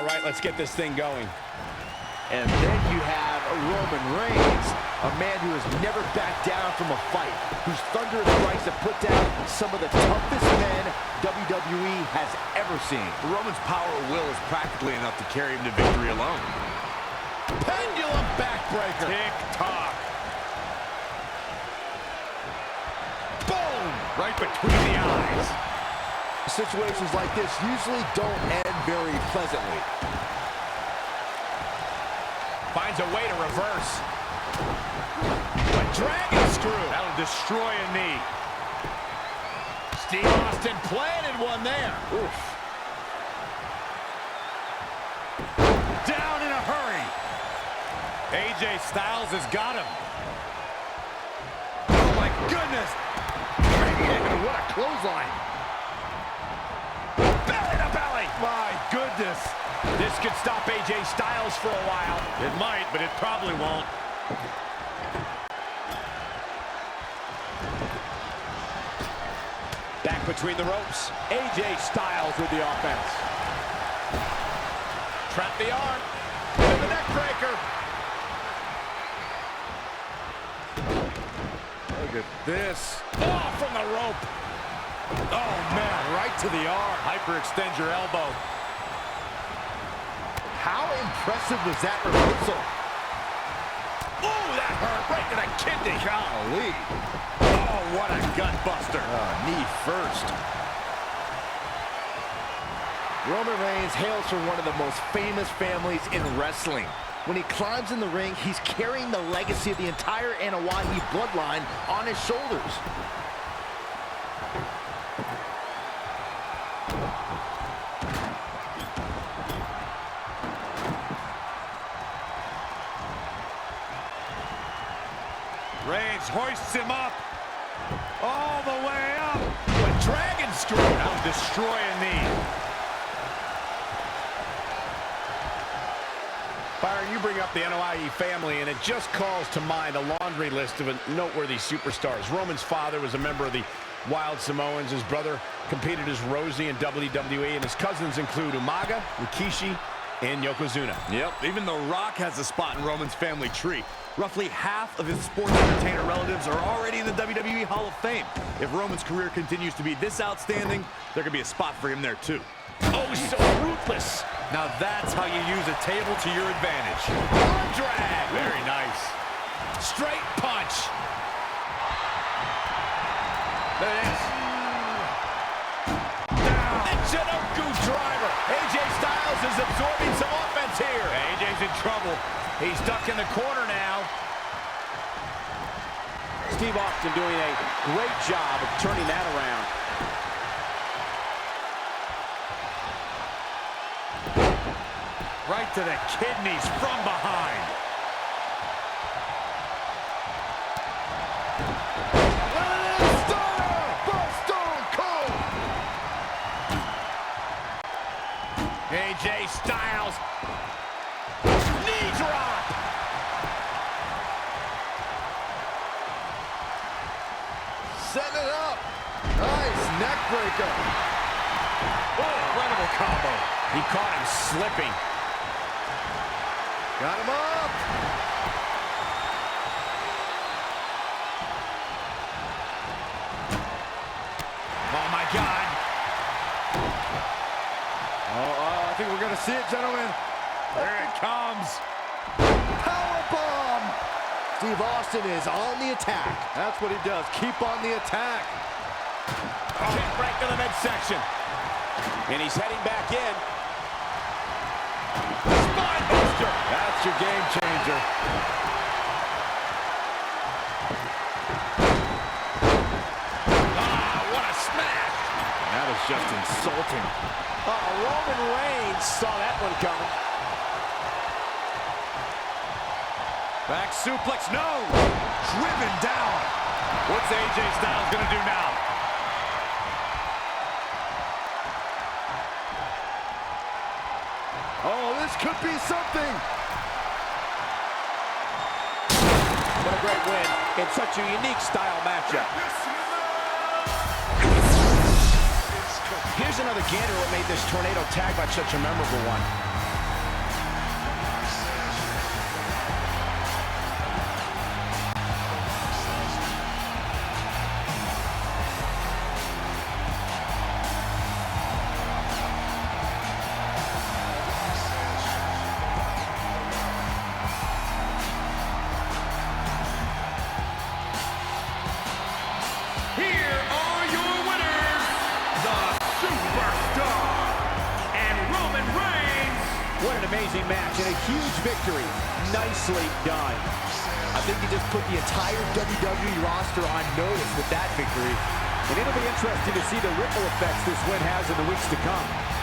All right, let's get this thing going. And then you have Roman Reigns, a man who has never backed down from a fight, whose thunderous strikes have put down some of the toughest men WWE has ever seen. Roman's power of will is practically enough to carry him to victory alone. Pendulum backbreaker. Tick-tock. Boom! Right between the eyes. Situations like this usually don't end very pleasantly. Finds a way to reverse. A dragon screw. That'll destroy a knee. Steve Austin planted one there. Oof. Down in a hurry. AJ Styles has got him. Oh my goodness. Man, what a clothesline. Belly to belly. My goodness. This could stop AJ Styles for a while. It might, but it probably won't. Back between the ropes. AJ Styles with the offense. Trap the arm. To the neck breaker. Look at this. Oh, from the rope. Oh, man, right to the arm. Hyperextend your elbow. How impressive was that reversal? Oh, that hurt right to the kidney. Golly. Oh, what a gut buster. Knee first. Roman Reigns hails from one of the most famous families in wrestling. When he climbs in the ring, he's carrying the legacy of the entire Anoa'i bloodline on his shoulders. Reigns hoists him up. All the way up. A dragon screw. That'll destroy a knee. Byron, you bring up the Anoa'i family, and it just calls to mind a laundry list of noteworthy superstars. Roman's father was a member of the Wild Samoans. His brother competed as Rosie in WWE, and his cousins include Umaga, Rikishi, and Yokozuna. Yep, even The Rock has a spot in Roman's family tree. Roughly half of his sports entertainer relatives are already in the WWE Hall of Fame. If Roman's career continues to be this outstanding, there could be a spot for him there too. Oh, so ruthless. Now that's how you use a table to your advantage. Arm drag. Very nice. Straight punch. There it is. Michinoku driver. AJ Styles is absorbing some offense here. AJ's in trouble. He's stuck in the corner now. Steve Austin doing a great job of turning that around. Right to the kidneys from behind. AJ Styles. Knee drop. Setting it up. Nice neck breaker. Oh, incredible combo. He caught him slipping. Got him up. Oh, my God. I think we're going to see it, gentlemen. There it comes. Powerbomb. Steve Austin is on the attack. That's what he does. Keep on the attack. Kick right to the midsection. And he's heading back in. Spine buster. That's your game changer. Ah, what a smash. That is just insulting. Roman Reigns saw that one coming. Back suplex, no! Driven down. What's AJ Styles gonna do now? Oh, this could be something. What a great win in such a unique style matchup. Here's another gander what made this tornado tag match such a memorable one. amazing match and a huge victory. Nicely done. I think he just put the entire WWE roster on notice with that victory. And it'll be interesting to see the ripple effects this win has in the weeks to come.